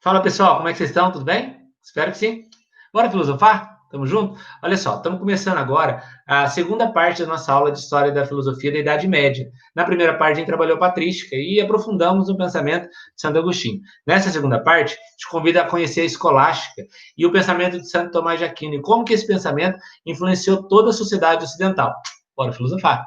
Fala pessoal, como é que vocês estão? Tudo bem? Espero que sim. Bora filosofar? Tamo junto? Olha só, estamos começando agora a segunda parte da nossa aula de História da Filosofia da Idade Média. Na primeira parte, a gente trabalhou patrística e aprofundamos no pensamento de Santo Agostinho. Nessa segunda parte, te convido a conhecer a escolástica e o pensamento de Santo Tomás de Aquino e como que esse pensamento influenciou toda a sociedade ocidental. Bora filosofar!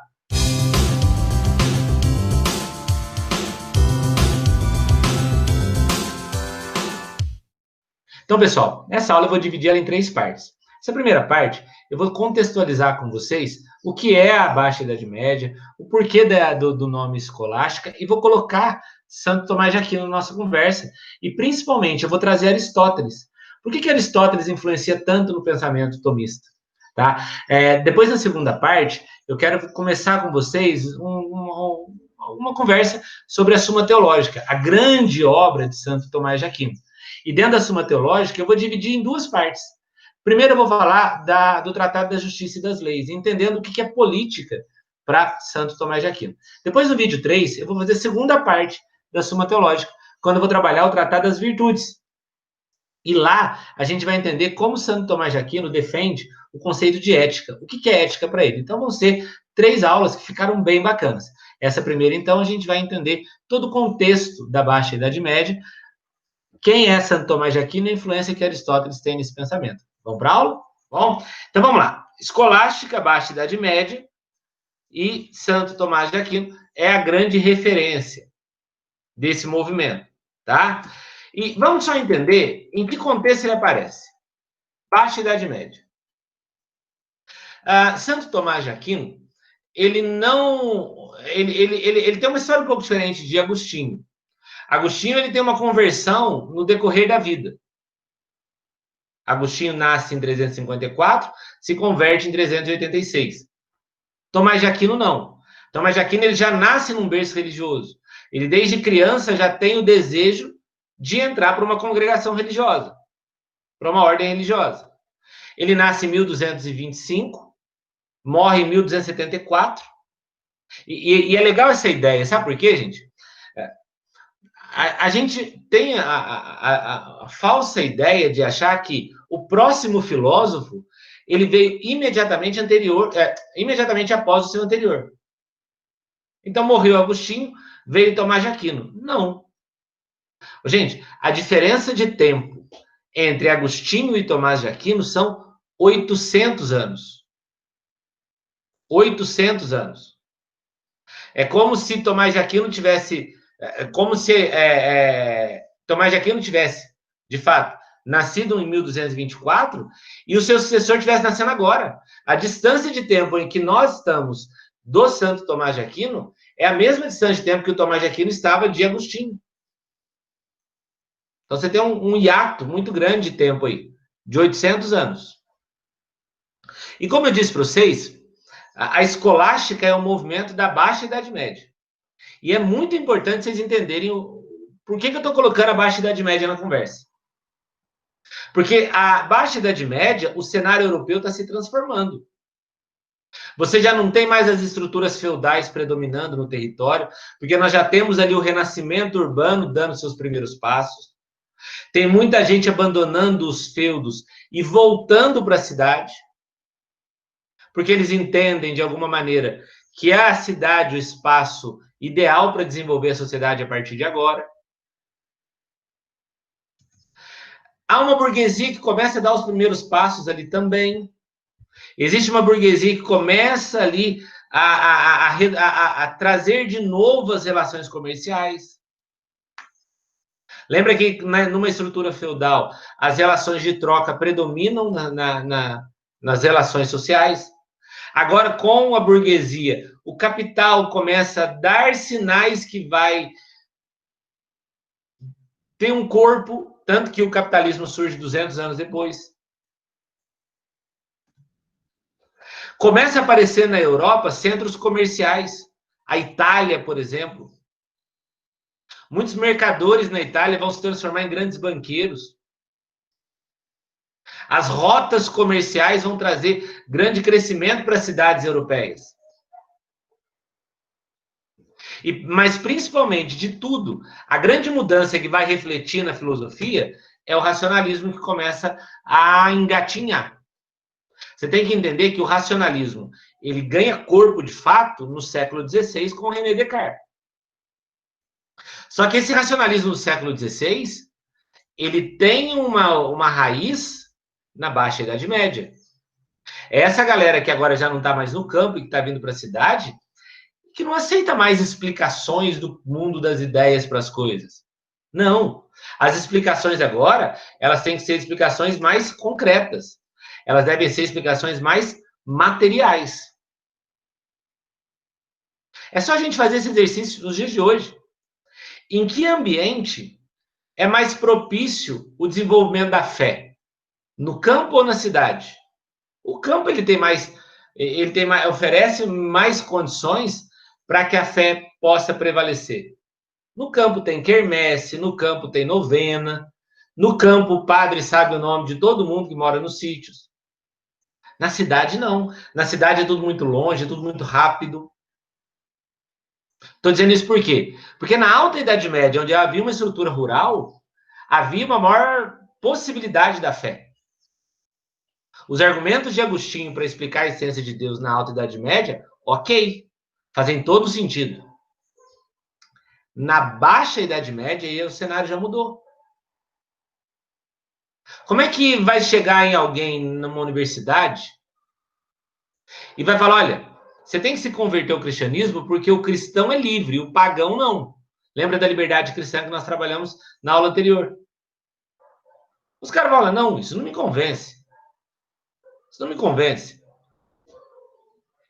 Então, pessoal, nessa aula eu vou dividir ela em três partes. Essa primeira parte, eu vou contextualizar com vocês o que é a Baixa Idade Média, o porquê do nome escolástica, e vou colocar Santo Tomás de Aquino na nossa conversa. E, principalmente, eu vou trazer Aristóteles. Por que Aristóteles influencia tanto no pensamento tomista? Tá? Depois, na segunda parte, eu quero começar com vocês uma conversa sobre a Suma Teológica, a grande obra de Santo Tomás de Aquino. E dentro da Suma Teológica, eu vou dividir em duas partes. Primeiro, eu vou falar do Tratado da Justiça e das Leis, entendendo o que é política para Santo Tomás de Aquino. Depois, no vídeo 3, eu vou fazer a segunda parte da Suma Teológica, quando eu vou trabalhar o Tratado das Virtudes. E lá, a gente vai entender como Santo Tomás de Aquino defende o conceito de ética. O que é ética para ele? Então, vão ser 3 aulas que ficaram bem bacanas. Essa primeira, então, a gente vai entender todo o contexto da Baixa Idade Média, quem é Santo Tomás de Aquino e a influência que Aristóteles tem nesse pensamento. Vamos para a aula? Bom, então vamos lá. Escolástica, Baixa Idade Média, e Santo Tomás de Aquino é a grande referência desse movimento, tá? E vamos só entender em que contexto ele aparece. Baixa Idade Média. Santo Tomás de Aquino, ele não... Ele tem uma história um pouco diferente de Agostinho. Agostinho, ele tem uma conversão no decorrer da vida. Agostinho nasce em 354, se converte em 386. Tomás de Aquino não. Tomás de Aquino ele já nasce num berço religioso. Ele desde criança já tem o desejo de entrar para uma congregação religiosa, para uma ordem religiosa. Ele nasce em 1225, morre em 1274. E é legal essa ideia, sabe por quê, gente? A gente tem a falsa ideia de achar que o próximo filósofo ele veio imediatamente após o seu anterior. Então morreu Agostinho, veio Tomás de Aquino. Não. Gente, a diferença de tempo entre Agostinho e Tomás de Aquino são 800 anos. 800 anos. É como se Tomás de Aquino tivesse... Tomás de Aquino tivesse, de fato, nascido em 1224 e o seu sucessor tivesse nascendo agora. A distância de tempo em que nós estamos do Santo Tomás de Aquino é a mesma distância de tempo que o Tomás de Aquino estava de Agostinho. Então você tem um hiato muito grande de tempo aí, de 800 anos. E como eu disse para vocês, a escolástica é um movimento da Baixa Idade Média. E é muito importante vocês entenderem por que eu estou colocando a Baixa Idade Média na conversa. Porque a Baixa Idade Média, o cenário europeu está se transformando. Você já não tem mais as estruturas feudais predominando no território, porque nós já temos ali o renascimento urbano dando seus primeiros passos. Tem muita gente abandonando os feudos e voltando para a cidade, porque eles entendem, de alguma maneira, que é a cidade o espaço ideal para desenvolver a sociedade a partir de agora. Há uma burguesia que começa a dar os primeiros passos ali também. Existe uma burguesia que começa ali a trazer de novo as relações comerciais. Lembra que numa estrutura feudal as relações de troca predominam nas relações sociais? Agora, com a burguesia, o capital começa a dar sinais que vai ter um corpo, tanto que o capitalismo surge 200 anos depois. Começa a aparecer na Europa centros comerciais. A Itália, por exemplo. Muitos mercadores na Itália vão se transformar em grandes banqueiros. As rotas comerciais vão trazer grande crescimento para as cidades europeias. Mas principalmente de tudo, a grande mudança que vai refletir na filosofia é o racionalismo que começa a engatinhar. Você tem que entender que o racionalismo ele ganha corpo de fato no século XVI com René Descartes. Só que esse racionalismo do século XVI ele tem uma raiz na Baixa Idade Média. É essa galera que agora já não está mais no campo e que está vindo para a cidade, que não aceita mais explicações do mundo das ideias para as coisas. Não. As explicações agora, elas têm que ser explicações mais concretas. Elas devem ser explicações mais materiais. É só a gente fazer esse exercício nos dias de hoje. Em que ambiente é mais propício o desenvolvimento da fé? No campo ou na cidade? O campo oferece mais condições para que a fé possa prevalecer. No campo tem quermesse, no campo tem novena, no campo o padre sabe o nome de todo mundo que mora nos sítios. Na cidade não. Na cidade é tudo muito longe, é tudo muito rápido. Estou dizendo isso por quê? Porque na Alta Idade Média, onde havia uma estrutura rural, havia uma maior possibilidade da fé. Os argumentos de Agostinho para explicar a essência de Deus na Alta Idade Média, ok, fazem todo sentido. Na Baixa Idade Média, aí o cenário já mudou. Como é que vai chegar em alguém numa universidade e vai falar, olha, você tem que se converter ao cristianismo porque o cristão é livre, o pagão não. Lembra da liberdade cristã que nós trabalhamos na aula anterior? Os caras falam, não, isso não me convence. Isso não me convence.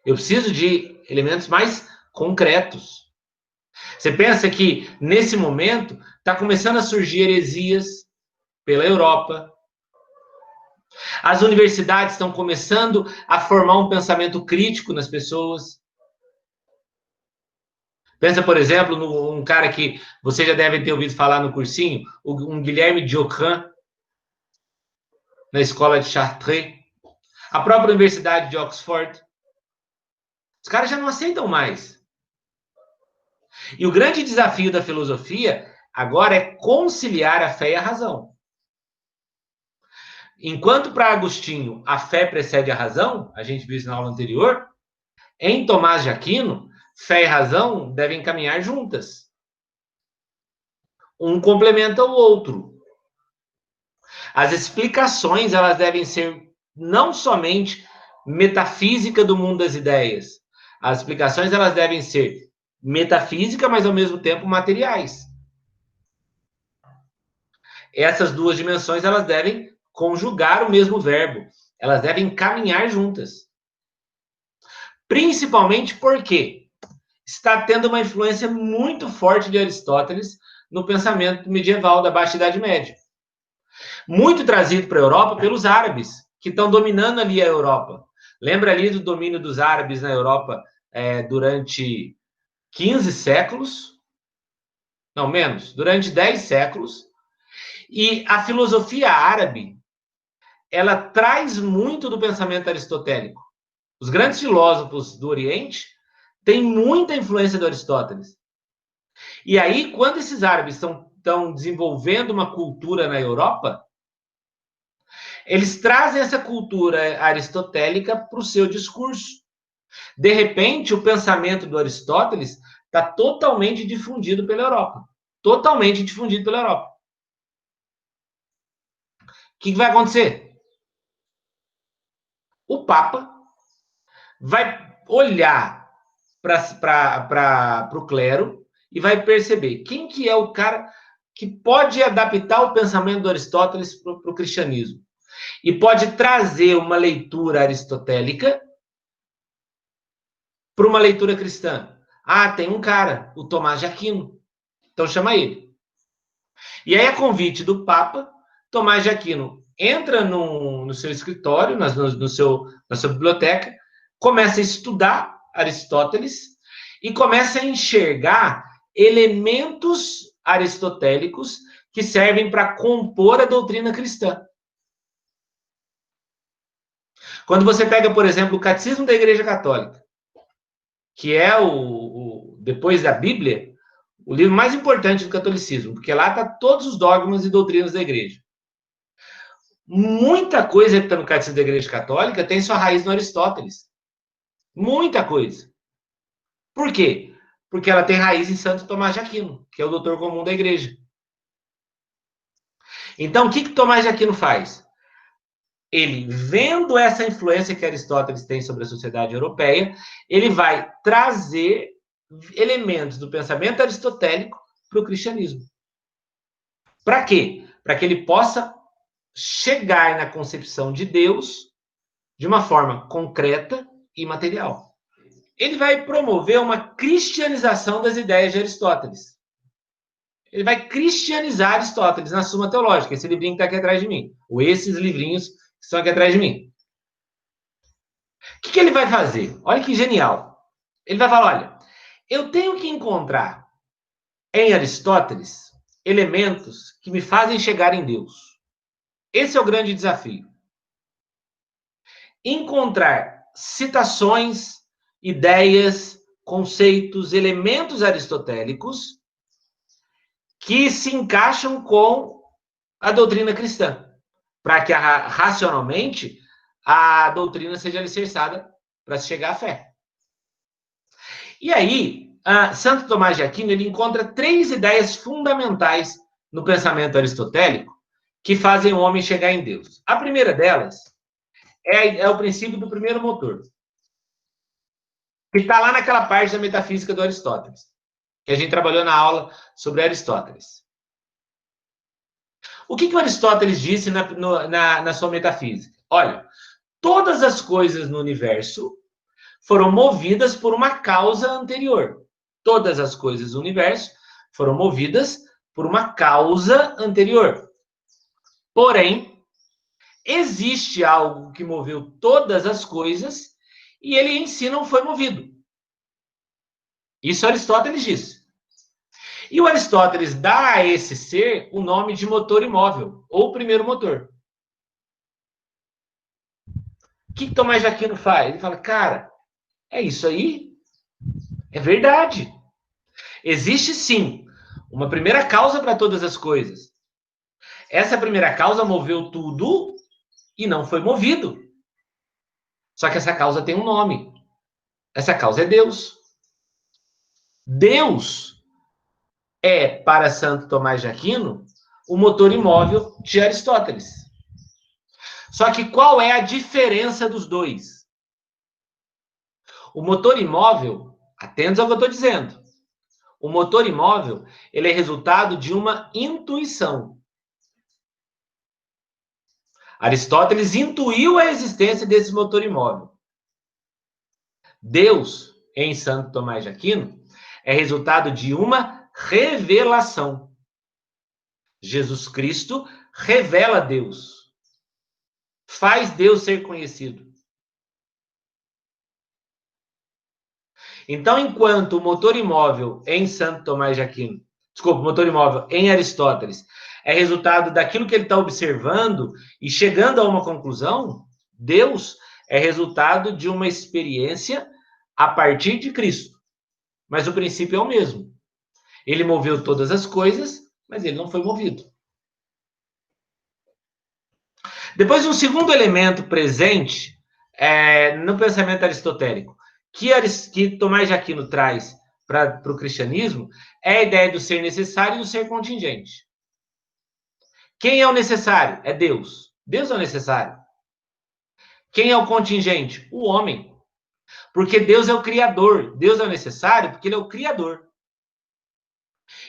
Eu preciso de elementos mais concretos. Você pensa que, nesse momento, está começando a surgir heresias pela Europa. As universidades estão começando a formar um pensamento crítico nas pessoas. Pensa, por exemplo, num cara que você já deve ter ouvido falar no cursinho, um Guilherme Diocran, na escola de Chartres. A própria Universidade de Oxford. Os caras já não aceitam mais. E o grande desafio da filosofia agora é conciliar a fé e a razão. Enquanto para Agostinho a fé precede a razão, a gente viu isso na aula anterior, em Tomás de Aquino, fé e razão devem caminhar juntas. Um complementa o outro. As explicações elas devem ser não somente metafísica do mundo das ideias. As explicações elas devem ser metafísica, mas ao mesmo tempo materiais. Essas duas dimensões elas devem conjugar o mesmo verbo. Elas devem caminhar juntas. Principalmente porque está tendo uma influência muito forte de Aristóteles no pensamento medieval da Baixa Idade Média. Muito trazido para a Europa pelos árabes, que estão dominando ali a Europa. Lembra ali do domínio dos árabes na Europa durante 15 séculos? Não, menos, durante 10 séculos. E a filosofia árabe, ela traz muito do pensamento aristotélico. Os grandes filósofos do Oriente têm muita influência do Aristóteles. E aí, quando esses árabes estão desenvolvendo uma cultura na Europa, eles trazem essa cultura aristotélica para o seu discurso. De repente, o pensamento do Aristóteles está totalmente difundido pela Europa. Totalmente difundido pela Europa. O que vai acontecer? O Papa vai olhar para o clero e vai perceber quem que é o cara que pode adaptar o pensamento do Aristóteles para o cristianismo. E pode trazer uma leitura aristotélica para uma leitura cristã. Ah, tem um cara, o Tomás de Aquino. Então chama ele. E aí, a convite do Papa, Tomás de Aquino entra no seu escritório, na sua biblioteca, começa a estudar Aristóteles e começa a enxergar elementos aristotélicos que servem para compor a doutrina cristã. Quando você pega, por exemplo, o Catecismo da Igreja Católica, que é depois da Bíblia, o livro mais importante do catolicismo, porque lá está todos os dogmas e doutrinas da igreja. Muita coisa que está no Catecismo da Igreja Católica tem sua raiz no Aristóteles. Muita coisa. Por quê? Porque ela tem raiz em Santo Tomás de Aquino, que é o doutor comum da igreja. Então, o que Tomás de Aquino faz? Ele, vendo essa influência que Aristóteles tem sobre a sociedade europeia, ele vai trazer elementos do pensamento aristotélico para o cristianismo. Para quê? Para que ele possa chegar na concepção de Deus de uma forma concreta e material. Ele vai promover uma cristianização das ideias de Aristóteles. Ele vai cristianizar Aristóteles na Suma Teológica, esse livrinho que está aqui atrás de mim, ou esses livrinhos que estão aqui atrás de mim. O que ele vai fazer? Olha que genial. Ele vai falar, olha, eu tenho que encontrar em Aristóteles elementos que me fazem chegar em Deus. Esse é o grande desafio. Encontrar citações, ideias, conceitos, elementos aristotélicos que se encaixam com a doutrina cristã, para que racionalmente a doutrina seja alicerçada para se chegar à fé. E aí, Santo Tomás de Aquino ele encontra 3 ideias fundamentais no pensamento aristotélico que fazem o homem chegar em Deus. A primeira delas é o princípio do primeiro motor, que está lá naquela parte da metafísica do Aristóteles, que a gente trabalhou na aula sobre Aristóteles. O que o Aristóteles disse na sua metafísica? Olha, todas as coisas no universo foram movidas por uma causa anterior. Todas as coisas do universo foram movidas por uma causa anterior. Porém, existe algo que moveu todas as coisas e ele em si não foi movido. Isso Aristóteles disse. E o Aristóteles dá a esse ser o nome de motor imóvel, ou primeiro motor. O que Tomás de Aquino faz? Ele fala, cara, é isso aí? É verdade. Existe sim uma primeira causa para todas as coisas. Essa primeira causa moveu tudo e não foi movido. Só que essa causa tem um nome. Essa causa é Deus. Deus é, para Santo Tomás de Aquino, o motor imóvel de Aristóteles. Só que qual é a diferença dos dois? O motor imóvel, atentos ao que eu estou dizendo, o motor imóvel ele é resultado de uma intuição. Aristóteles intuiu a existência desse motor imóvel. Deus, em Santo Tomás de Aquino, é resultado de uma revelação. Jesus Cristo revela Deus. Faz Deus ser conhecido. Então, enquanto o motor imóvel em Santo Tomás de Aquino, desculpa, o motor imóvel em Aristóteles, é resultado daquilo que ele está observando e chegando a uma conclusão, Deus é resultado de uma experiência a partir de Cristo. Mas o princípio é o mesmo. Ele moveu todas as coisas, mas ele não foi movido. Depois, um segundo elemento presente no pensamento aristotélico, que Tomás de Aquino traz para o cristianismo, é a ideia do ser necessário e do ser contingente. Quem é o necessário? É Deus. Deus é o necessário. Quem é o contingente? O homem. Porque Deus é o criador. Deus é o necessário porque ele é o criador.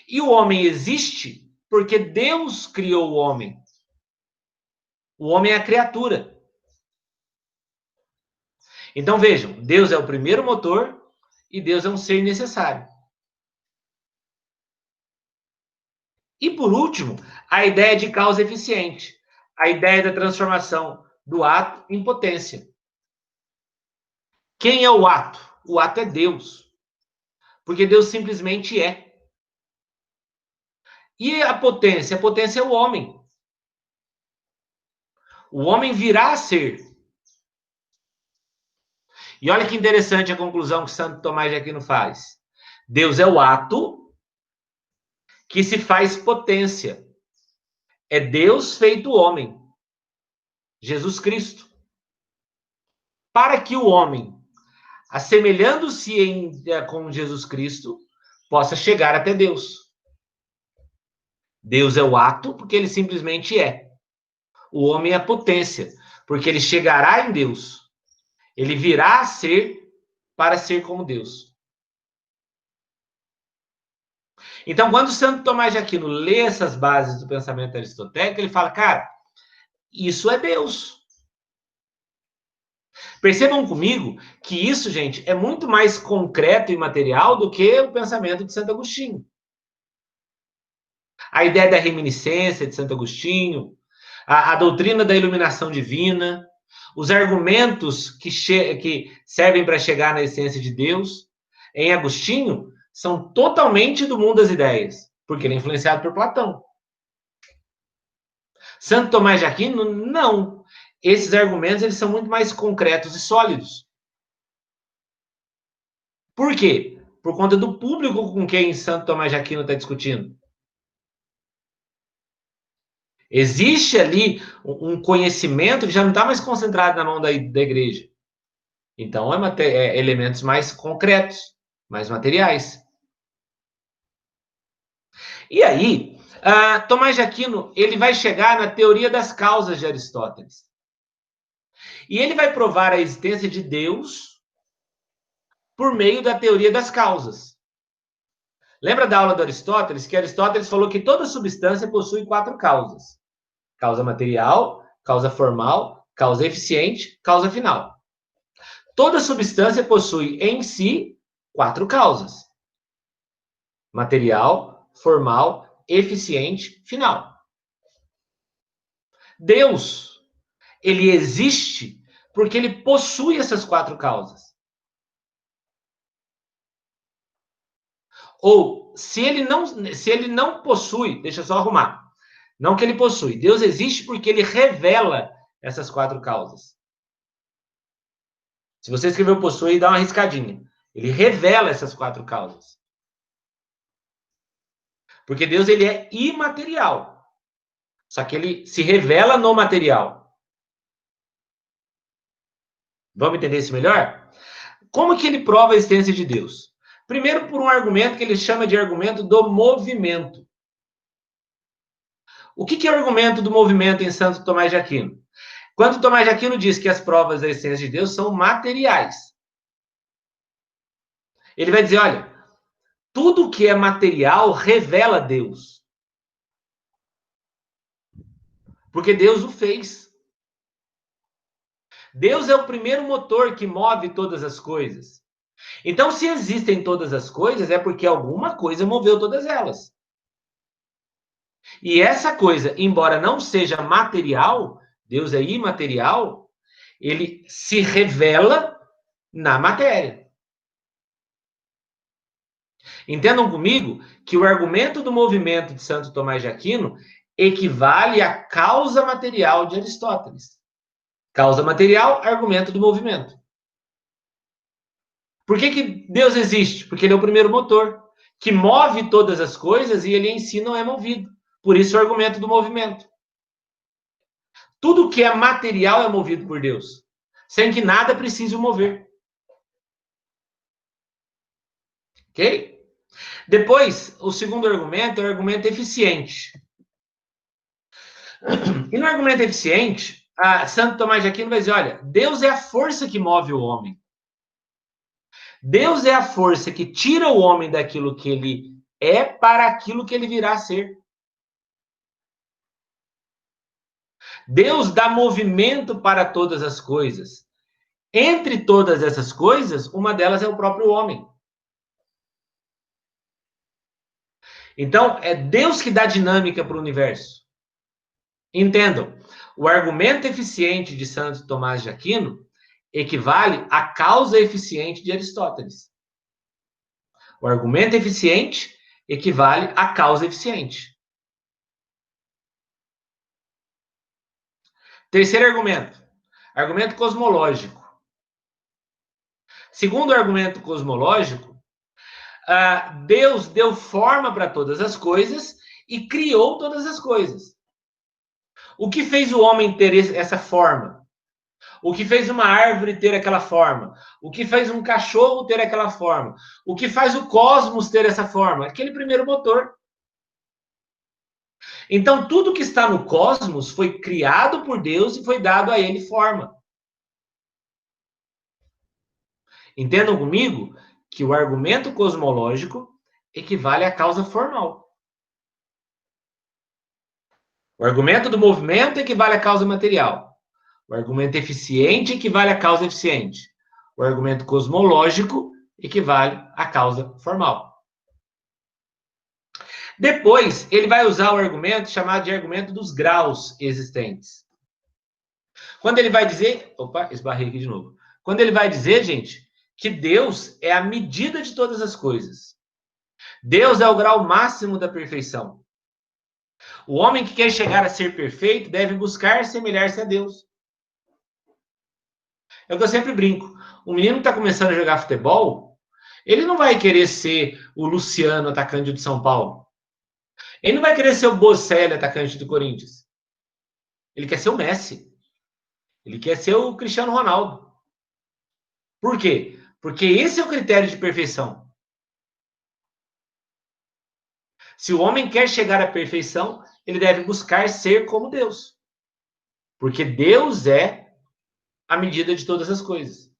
E o homem existe porque Deus criou o homem. O homem é a criatura. Então vejam, Deus é o primeiro motor e Deus é um ser necessário. E por último, a ideia de causa eficiente, a ideia da transformação do ato em potência. Quem é o ato? O ato é Deus. Porque Deus simplesmente é. E a potência? A potência é o homem. O homem virá a ser. E olha que interessante a conclusão que Santo Tomás de Aquino faz. Deus é o ato que se faz potência. É Deus feito homem, Jesus Cristo. Para que o homem, assemelhando-se com Jesus Cristo, possa chegar até Deus. Deus é o ato, porque ele simplesmente é. O homem é a potência, porque ele chegará em Deus. Ele virá a ser para ser como Deus. Então, quando Santo Tomás de Aquino lê essas bases do pensamento aristotélico, ele fala, cara, isso é Deus. Percebam comigo que isso, gente, é muito mais concreto e material do que o pensamento de Santo Agostinho. A ideia da reminiscência de Santo Agostinho, a doutrina da iluminação divina, os argumentos que servem para chegar na essência de Deus, em Agostinho, são totalmente do mundo das ideias, porque ele é influenciado por Platão. Santo Tomás de Aquino, não. Esses argumentos eles são muito mais concretos e sólidos. Por quê? Por conta do público com quem Santo Tomás de Aquino está discutindo. Existe ali um conhecimento que já não está mais concentrado na mão da igreja. Então, elementos mais concretos, mais materiais. E aí, Tomás de Aquino ele vai chegar na teoria das causas de Aristóteles. E ele vai provar a existência de Deus por meio da teoria das causas. Lembra da aula de Aristóteles? Que Aristóteles falou que toda substância possui 4 causas. Causa material, causa formal, causa eficiente, causa final. Toda substância possui em si 4 causas. Material, formal, eficiente, final. Deus, ele existe porque ele possui essas 4 causas. Ou, se ele não possui, deixa eu só arrumar. Não que ele possui. Deus existe porque ele revela essas 4 causas. Se você escreveu possui, dá uma riscadinha. Ele revela essas 4 causas. Porque Deus ele é imaterial. Só que ele se revela no material. Vamos entender isso melhor? Como que ele prova a existência de Deus? Primeiro, por um argumento que ele chama de argumento do movimento. O que é o argumento do movimento em Santo Tomás de Aquino? Quando Tomás de Aquino diz que as provas da existência de Deus são materiais. Ele vai dizer, olha, tudo que é material revela Deus. Porque Deus o fez. Deus é o primeiro motor que move todas as coisas. Então, se existem todas as coisas, é porque alguma coisa moveu todas elas. E essa coisa, embora não seja material, Deus é imaterial, ele se revela na matéria. Entendam comigo que o argumento do movimento de Santo Tomás de Aquino equivale à causa material de Aristóteles. Causa material, argumento do movimento. Por que Deus existe? Porque ele é o primeiro motor, que move todas as coisas e ele em si não é movido. Por isso o argumento do movimento. Tudo que é material é movido por Deus, sem que nada precise o mover. Ok? Depois, o segundo argumento é o argumento eficiente. E no argumento eficiente, Santo Tomás de Aquino vai dizer, olha, Deus é a força que move o homem. Deus é a força que tira o homem daquilo que ele é para aquilo que ele virá a ser. Deus dá movimento para todas as coisas. Entre todas essas coisas, uma delas é o próprio homem. Então, é Deus que dá dinâmica para o universo. Entendam, o argumento eficiente de Santo Tomás de Aquino equivale à causa eficiente de Aristóteles. O argumento eficiente equivale à causa eficiente. Terceiro argumento, argumento cosmológico. Segundo o argumento cosmológico, Deus deu forma para todas as coisas e criou todas as coisas. O que fez o homem ter essa forma? O que fez uma árvore ter aquela forma? O que fez um cachorro ter aquela forma? O que faz o cosmos ter essa forma? Aquele primeiro motor. Então, tudo que está no cosmos foi criado por Deus e foi dado a ele forma. Entendam comigo que o argumento cosmológico equivale à causa formal. O argumento do movimento equivale à causa material. O argumento eficiente equivale à causa eficiente. O argumento cosmológico equivale à causa formal. Depois, ele vai usar o argumento chamado de argumento dos graus existentes. Quando ele vai dizer... Opa, esbarrei aqui de novo. Quando ele vai dizer, gente, que Deus é a medida de todas as coisas. Deus é o grau máximo da perfeição. O homem que quer chegar a ser perfeito deve buscar semelhar-se a Deus. É o que eu sempre brinco. O menino que está começando a jogar futebol, ele não vai querer ser o Luciano, atacante do São Paulo. Ele não vai querer ser o Bocelli, atacante do Corinthians. Ele quer ser o Messi. Ele quer ser o Cristiano Ronaldo. Por quê? Porque esse é o critério de perfeição. Se o homem quer chegar à perfeição, ele deve buscar ser como Deus. Porque Deus é a medida de todas as coisas.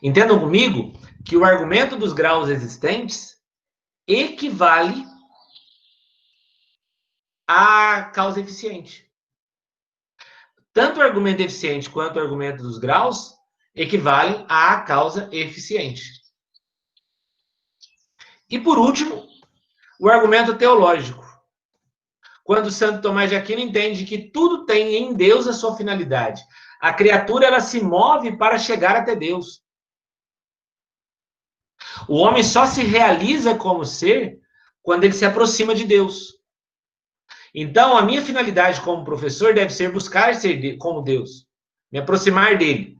Entendam comigo que o argumento dos graus existentes equivale à causa eficiente. Tanto o argumento eficiente quanto o argumento dos graus equivalem à causa eficiente. E por último, o argumento teológico. Quando Santo Tomás de Aquino entende que tudo tem em Deus a sua finalidade. A criatura ela se move para chegar até Deus. O homem só se realiza como ser quando ele se aproxima de Deus. Então, a minha finalidade como professor deve ser buscar ser como Deus, me aproximar dele.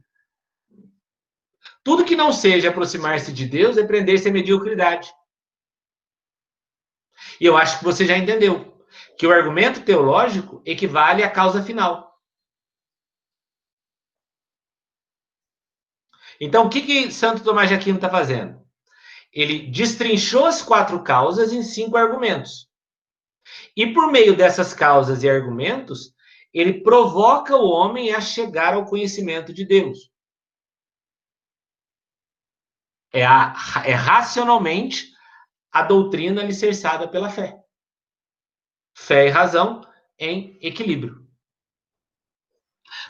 Tudo que não seja aproximar-se de Deus é prender-se à mediocridade. E eu acho que você já entendeu que o argumento teológico equivale à causa final. Então, o que Santo Tomás de Aquino está fazendo? Ele destrinchou as 4 causas em 5 argumentos. E por meio dessas causas e argumentos, ele provoca o homem a chegar ao conhecimento de Deus. É racionalmente a doutrina alicerçada pela fé. Fé e razão em equilíbrio.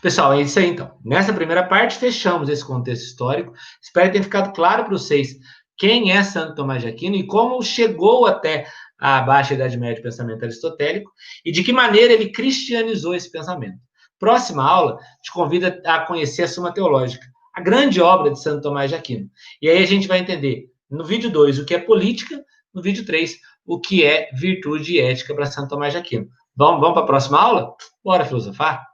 Pessoal, é isso aí então. Nessa primeira parte, fechamos esse contexto histórico. Espero ter ficado claro para vocês quem é Santo Tomás de Aquino e como chegou até a Baixa Idade Média do pensamento aristotélico e de que maneira ele cristianizou esse pensamento. Próxima aula, te convido a conhecer a Suma Teológica, a grande obra de Santo Tomás de Aquino. E aí a gente vai entender, no vídeo 2, o que é política, no vídeo 3, o que é virtude e ética para Santo Tomás de Aquino. Vamos para a próxima aula? Bora filosofar?